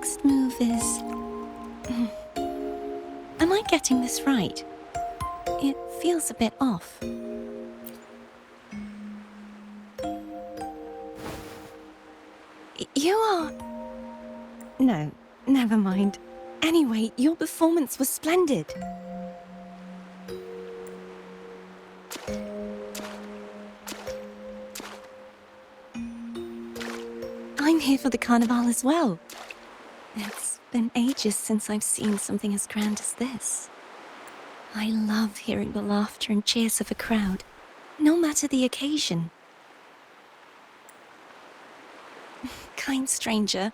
next move is... Am I getting this right? It feels a bit off. You are... No, never mind. Anyway, your performance was splendid. I'm here for the carnival as well. It's been ages since I've seen something as grand as this. I love hearing the laughter and cheers of a crowd, no matter the occasion. Kind stranger,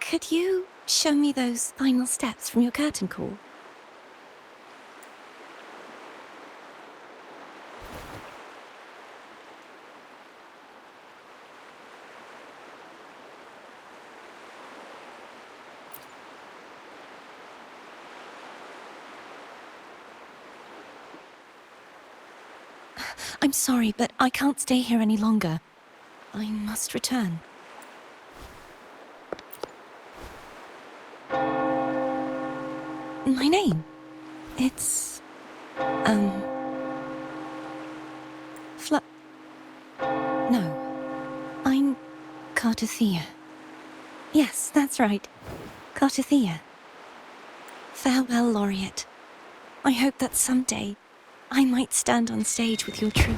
could you show me those final steps from your curtain call? I'm sorry, but I can't stay here any longer. I must return. My name? It's... No. I'm... Cartothea. Yes, that's right. Cartothea. Farewell, Laureate. I hope that someday I might stand on stage with your troupe.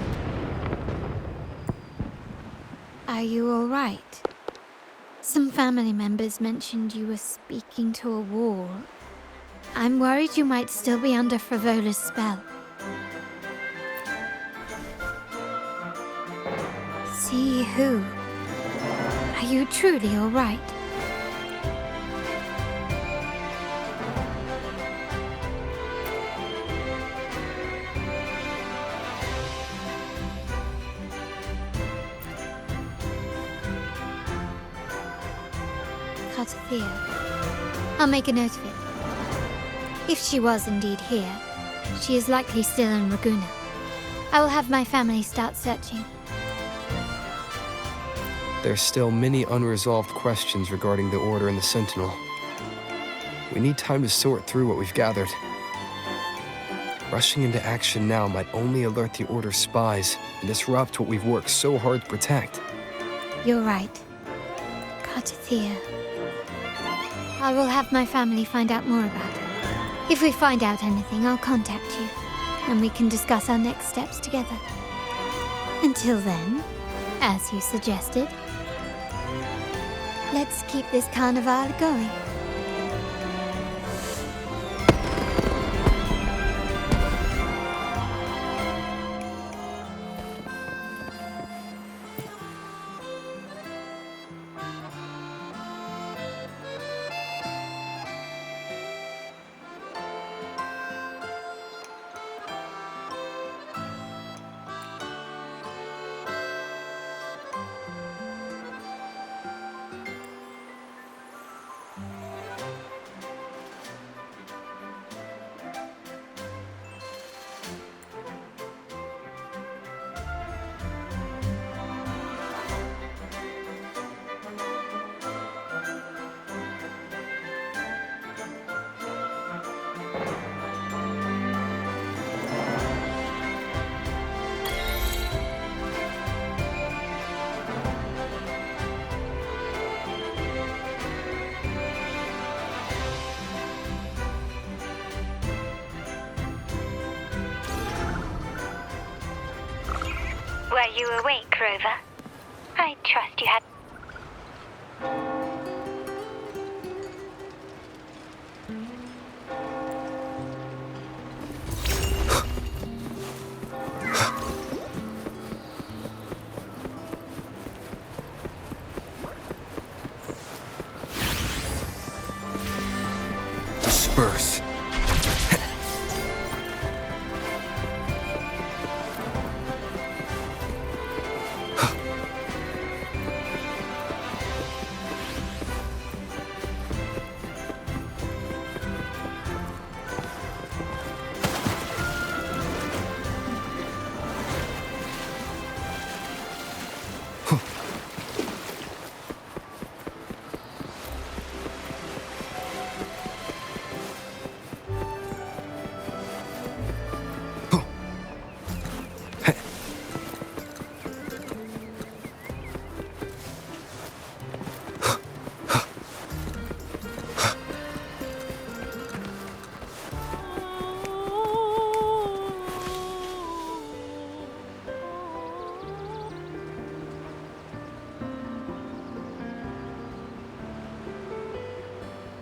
Are you all right? Some family members mentioned you were speaking to a wall. I'm worried you might still be under Frivola's spell. See who? Are you truly all right? Cartothea. I'll make a note of it. If she was indeed here, she is likely still in Ragusa. I will have my family start searching. There's still many unresolved questions regarding the Order and the Sentinel. We need time to sort through what we've gathered. Rushing into action now might only alert the Order's spies and disrupt what we've worked so hard to protect. You're right. Cartothea. I will have my family find out more about it. If we find out anything, I'll contact you, and we can discuss our next steps together. Until then, as you suggested, let's keep this carnival going. Were you awake, Rover? I trust you had... Disperse.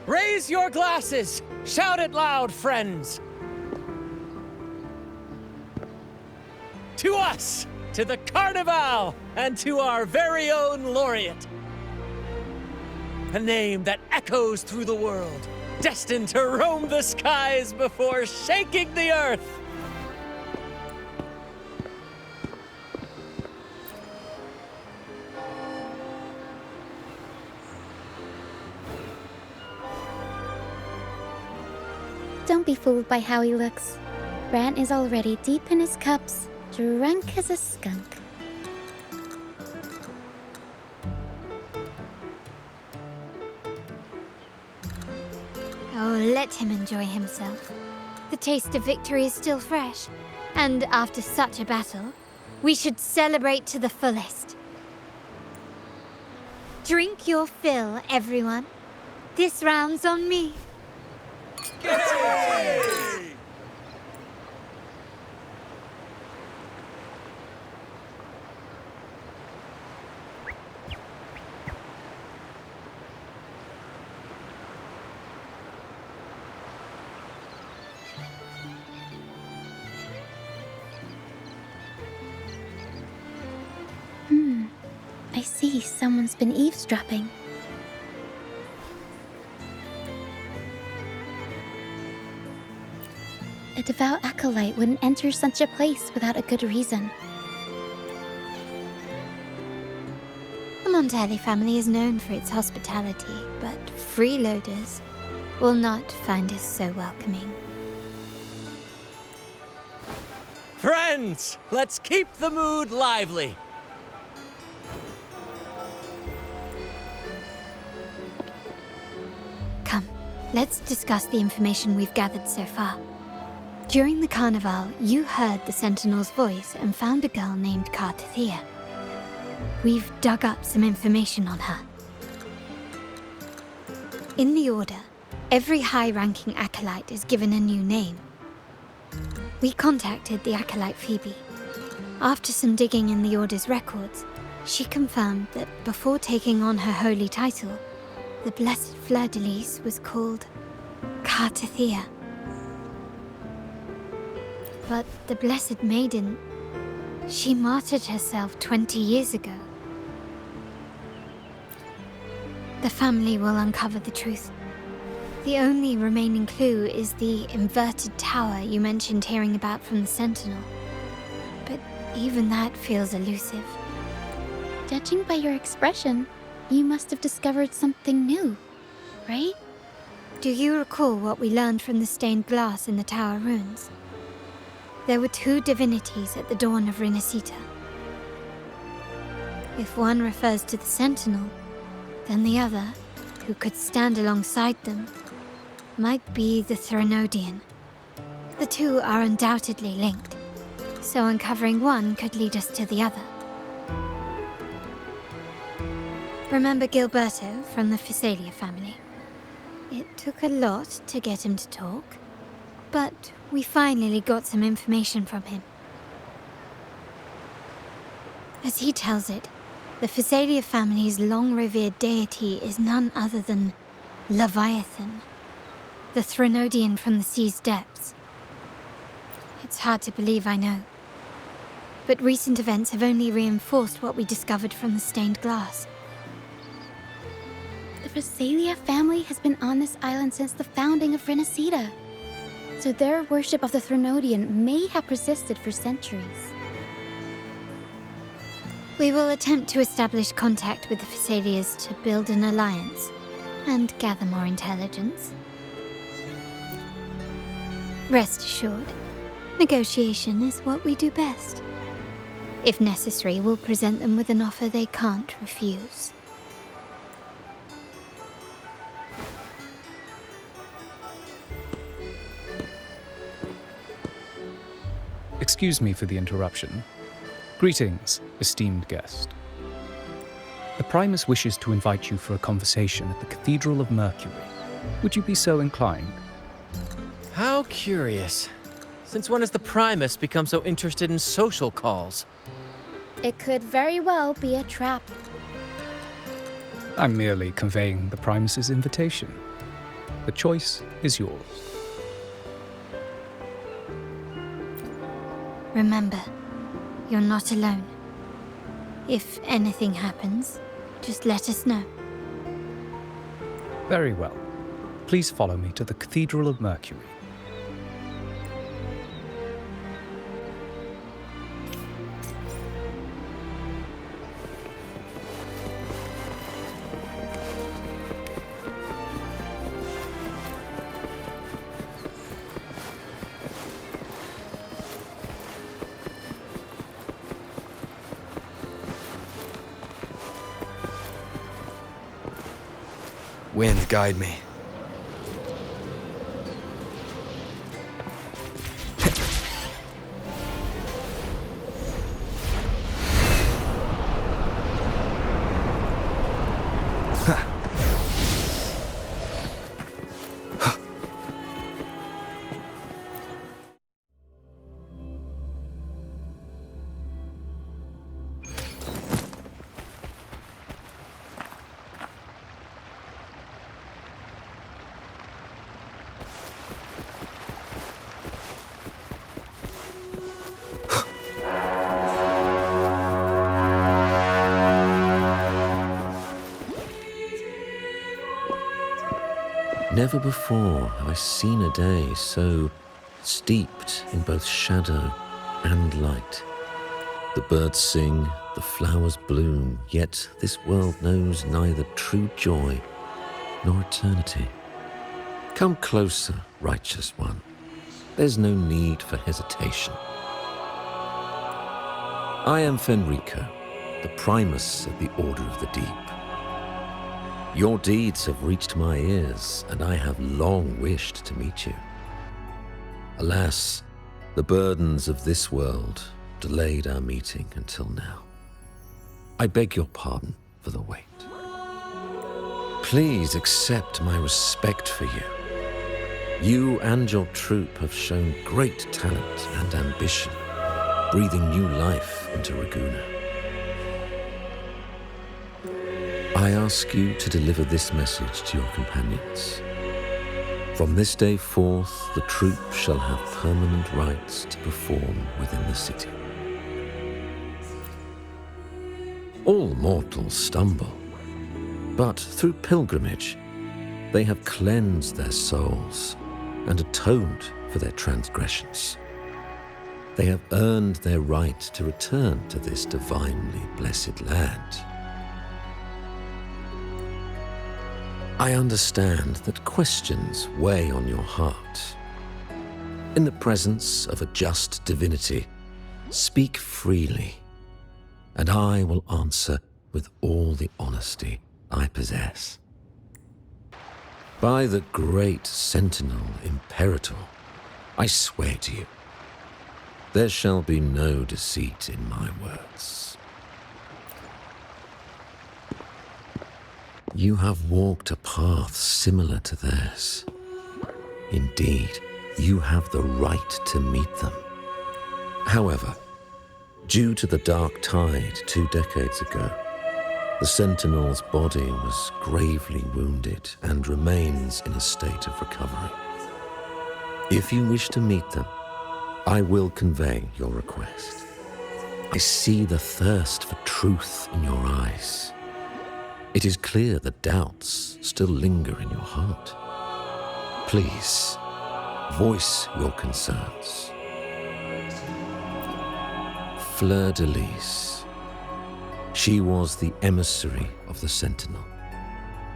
Raise your glasses! Shout it loud, friends! To us! To the Carnival! And to our very own laureate! A name that echoes through the world, destined to roam the skies before shaking the earth! Don't be fooled by how he looks. Bran is already deep in his cups, drunk as a skunk. Oh, let him enjoy himself. The taste of victory is still fresh, and after such a battle, we should celebrate to the fullest. Drink your fill, everyone. This round's on me. I see someone's been eavesdropping. A devout acolyte wouldn't enter such a place without a good reason. The Montelli family is known for its hospitality, but freeloaders will not find us so welcoming. Friends, let's keep the mood lively! Come, let's discuss the information we've gathered so far. During the Carnival, you heard the Sentinel's voice and found a girl named Cartathea. We've dug up some information on her. In the Order, every high-ranking acolyte is given a new name. We contacted the acolyte Phoebe. After some digging in the Order's records, she confirmed that before taking on her holy title, the Blessed Fleur-de-Lis was called Cartathea. But the Blessed Maiden, she martyred herself 20 years ago. The family will uncover the truth. The only remaining clue is the inverted tower you mentioned hearing about from the Sentinel. But even that feels elusive. Judging by your expression, you must have discovered something new, right? Do you recall what we learned from the stained glass in the tower ruins? There were two divinities at the dawn of Rinascita. If one refers to the Sentinel, then the other, who could stand alongside them, might be the Threnodian. The two are undoubtedly linked, so uncovering one could lead us to the other. Remember Gilberto from the Physalia family? It took a lot to get him to talk, but we finally got some information from him. As he tells it, the Physalia family's long-revered deity is none other than Leviathan, the Threnodian from the sea's depths. It's hard to believe, I know. But recent events have only reinforced what we discovered from the stained glass. The Physalia family has been on this island since the founding of Rinascita. So their worship of the Threnodian may have persisted for centuries. We will attempt to establish contact with the Physalias to build an alliance and gather more intelligence. Rest assured, negotiation is what we do best. If necessary, we'll present them with an offer they can't refuse. Excuse me for the interruption. Greetings, esteemed guest. The Primus wishes to invite you for a conversation at the Cathedral of Mercury. Would you be so inclined? How curious. Since when has the Primus become so interested in social calls? It could very well be a trap. I'm merely conveying the Primus's invitation. The choice is yours. Remember, you're not alone. If anything happens, just let us know. Very well. Please follow me to the Cathedral of Mercury. Wind, guide me. Never before have I seen a day so steeped in both shadow and light. The birds sing, the flowers bloom, yet this world knows neither true joy nor eternity. Come closer, righteous one. There's no need for hesitation. I am Fenrico, the primus of the Order of the Deep. Your deeds have reached my ears, and I have long wished to meet you. Alas, the burdens of this world delayed our meeting until now. I beg your pardon for the wait. Please accept my respect for you. You and your troop have shown great talent and ambition, breathing new life into Ragusa. I ask you to deliver this message to your companions. From this day forth, the troop shall have permanent rights to perform within the city. All mortals stumble, but through pilgrimage, they have cleansed their souls and atoned for their transgressions. They have earned their right to return to this divinely blessed land. I understand that questions weigh on your heart. In the presence of a just divinity, speak freely, and I will answer with all the honesty I possess. By the great sentinel Imperator, I swear to you, there shall be no deceit in my words. You have walked a path similar to theirs. Indeed, you have the right to meet them. However, due to the dark tide 2 decades ago, the Sentinel's body was gravely wounded and remains in a state of recovery. If you wish to meet them, I will convey your request. I see the thirst for truth in your eyes. It is clear that doubts still linger in your heart. Please, voice your concerns. Fleur-de-Lis. She was the emissary of the Sentinel,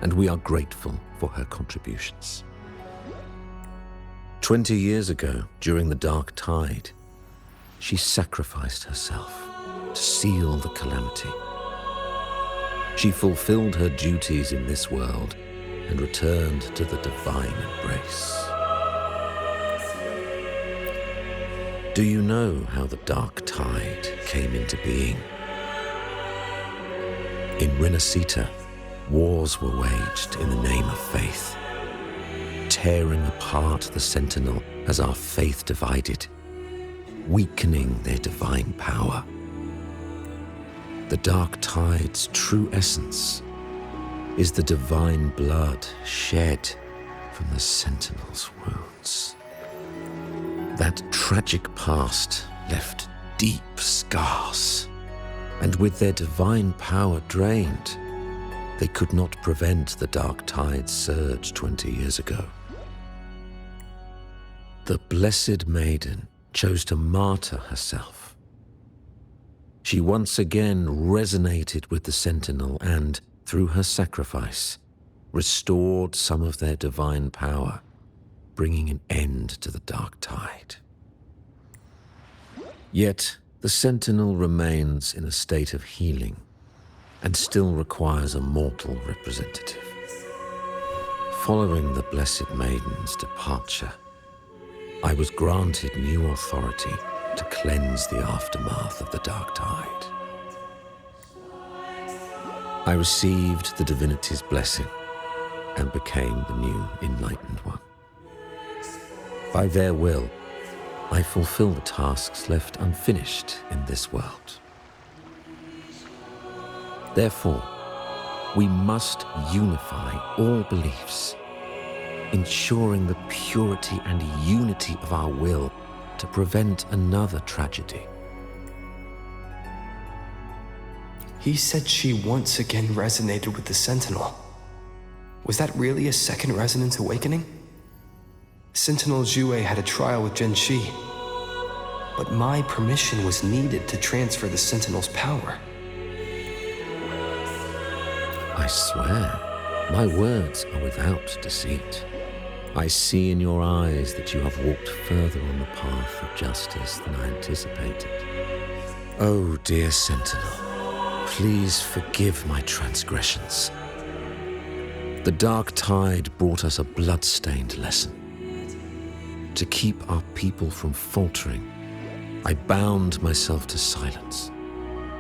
and we are grateful for her contributions. 20 years ago, during the Dark Tide, she sacrificed herself to seal the calamity. She fulfilled her duties in this world and returned to the divine embrace. Do you know how the Dark Tide came into being? In Renacita, wars were waged in the name of faith, tearing apart the Sentinel as our faith divided, weakening their divine power. The Dark Tide's true essence is the divine blood shed from the Sentinel's wounds. That tragic past left deep scars, and with their divine power drained, they could not prevent the Dark Tide's surge 20 years ago. The Blessed Maiden chose to martyr herself. She once again resonated with the Sentinel and, through her sacrifice, restored some of their divine power, bringing an end to the Dark Tide. Yet, the Sentinel remains in a state of healing and still requires a mortal representative. Following the Blessed Maiden's departure, I was granted new authority to cleanse the aftermath of the Dark Tide. I received the divinity's blessing and became the new Enlightened One. By their will, I fulfill the tasks left unfinished in this world. Therefore, we must unify all beliefs, ensuring the purity and unity of our will to prevent another tragedy. He said she once again resonated with the Sentinel. Was that really a second resonance awakening? Sentinel Jue had a trial with Genshi, but my permission was needed to transfer the Sentinel's power. I swear, my words are without deceit. I see in your eyes that you have walked further on the path of justice than I anticipated. Oh, dear Sentinel, please forgive my transgressions. The Dark Tide brought us a blood-stained lesson. To keep our people from faltering, I bound myself to silence,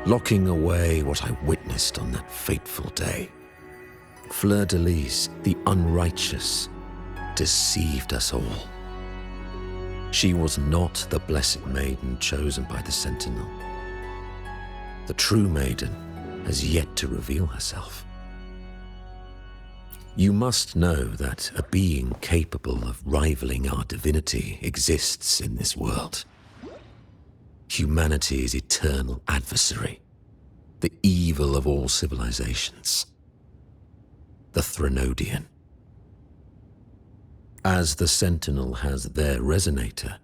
locking away what I witnessed on that fateful day. Fleur-de-Lis, the unrighteous, deceived us all. She was not the Blessed Maiden chosen by the Sentinel. The true Maiden has yet to reveal herself. You must know that a being capable of rivaling our divinity exists in this world. Humanity's eternal adversary, the evil of all civilizations, the Threnodian. As the Sentinel has their resonator,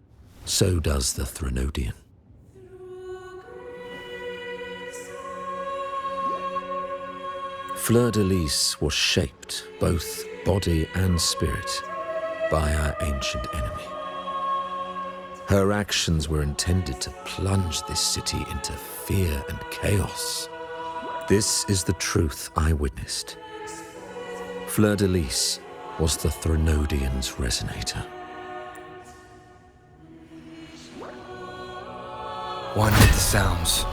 so does the Threnodian. Fleur-de-Lis was shaped, both body and spirit, by our ancient enemy. Her actions were intended to plunge this city into fear and chaos. This is the truth I witnessed. Fleur-de-Lis was the Threnodian's resonator. One with the sounds.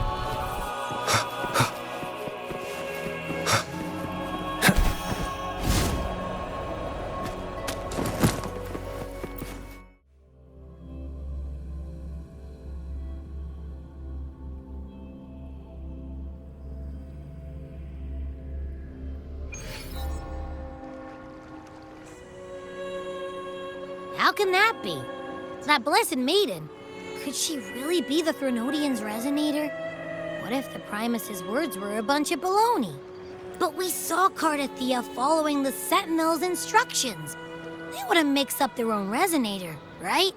How can that be? That Blessed Maiden. Could she really be the Threnodian's resonator? What if the Primus's words were a bunch of baloney? But we saw Cardathia following the Sentinel's instructions. They would have mixed up their own resonator, right?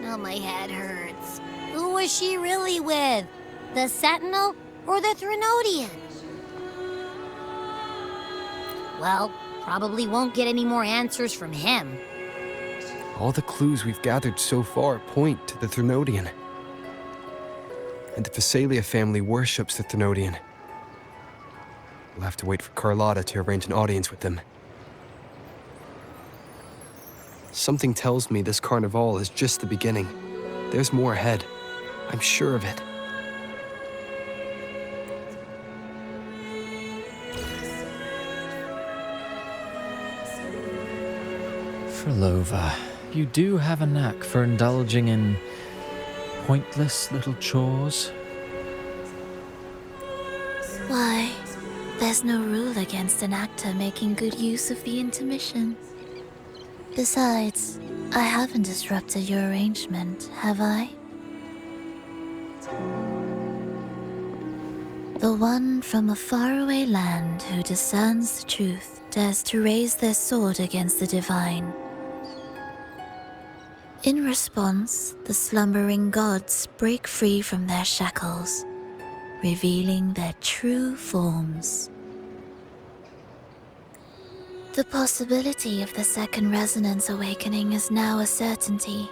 Now my head hurts. Who was she really with? The Sentinel or the Threnodian? Well, probably won't get any more answers from him. All the clues we've gathered so far point to the Threnodian. And the Phasalia family worships the Threnodian. We'll have to wait for Carlotta to arrange an audience with them. Something tells me this carnival is just the beginning. There's more ahead. I'm sure of it. Frolova, you do have a knack for indulging in pointless little chores. Why, there's no rule against an actor making good use of the intermission. Besides, I haven't disrupted your arrangement, have I? The one from a faraway land who discerns the truth dares to raise their sword against the divine. In response, the slumbering gods break free from their shackles, revealing their true forms. The possibility of the second resonance awakening is now a certainty,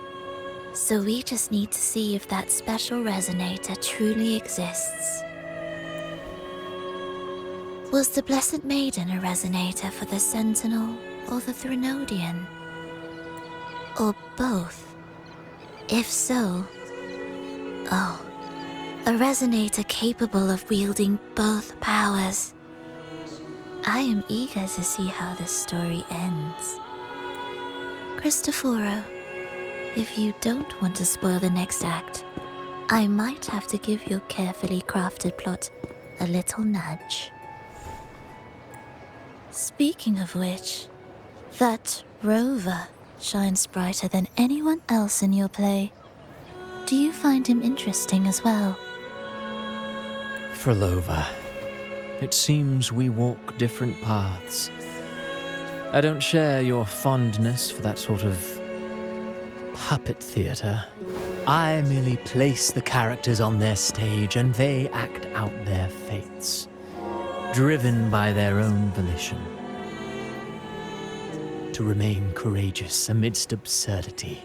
so we just need to see if that special resonator truly exists. Was the Blessed Maiden a resonator for the Sentinel or the Threnodian? Or both? If so, a resonator capable of wielding both powers. I am eager to see how this story ends. Cristoforo, if you don't want to spoil the next act, I might have to give your carefully crafted plot a little nudge. Speaking of which, that rover shines brighter than anyone else in your play. Do you find him interesting as well? Frolova, it seems we walk different paths. I don't share your fondness for that sort of puppet theatre. I merely place the characters on their stage and they act out their fates, driven by their own volition. To remain courageous amidst absurdity.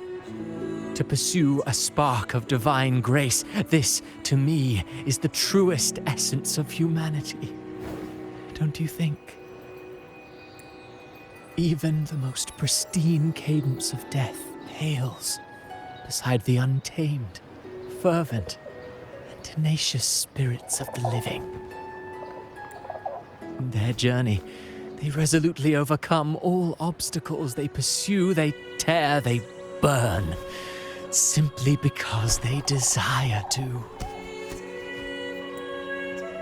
To pursue a spark of divine grace. This, to me, is the truest essence of humanity. Don't you think? Even the most pristine cadence of death pales beside the untamed, fervent, and tenacious spirits of the living. In their journey, they resolutely overcome all obstacles. They pursue, they tear, they burn, simply because they desire to.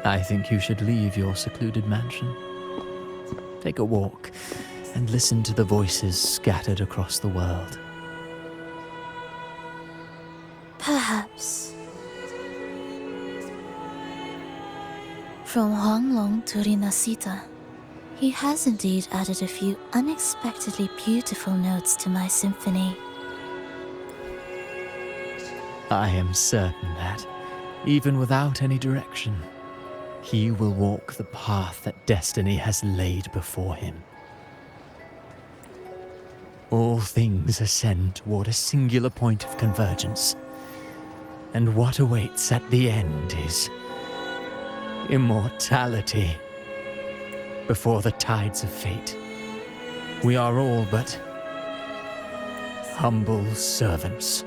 I think you should leave your secluded mansion. Take a walk and listen to the voices scattered across the world. Perhaps. From Huanglong to Rinasita, he has indeed added a few unexpectedly beautiful notes to my symphony. I am certain that, even without any direction, he will walk the path that destiny has laid before him. All things ascend toward a singular point of convergence, and what awaits at the end is immortality. Before the tides of fate, we are all but humble servants.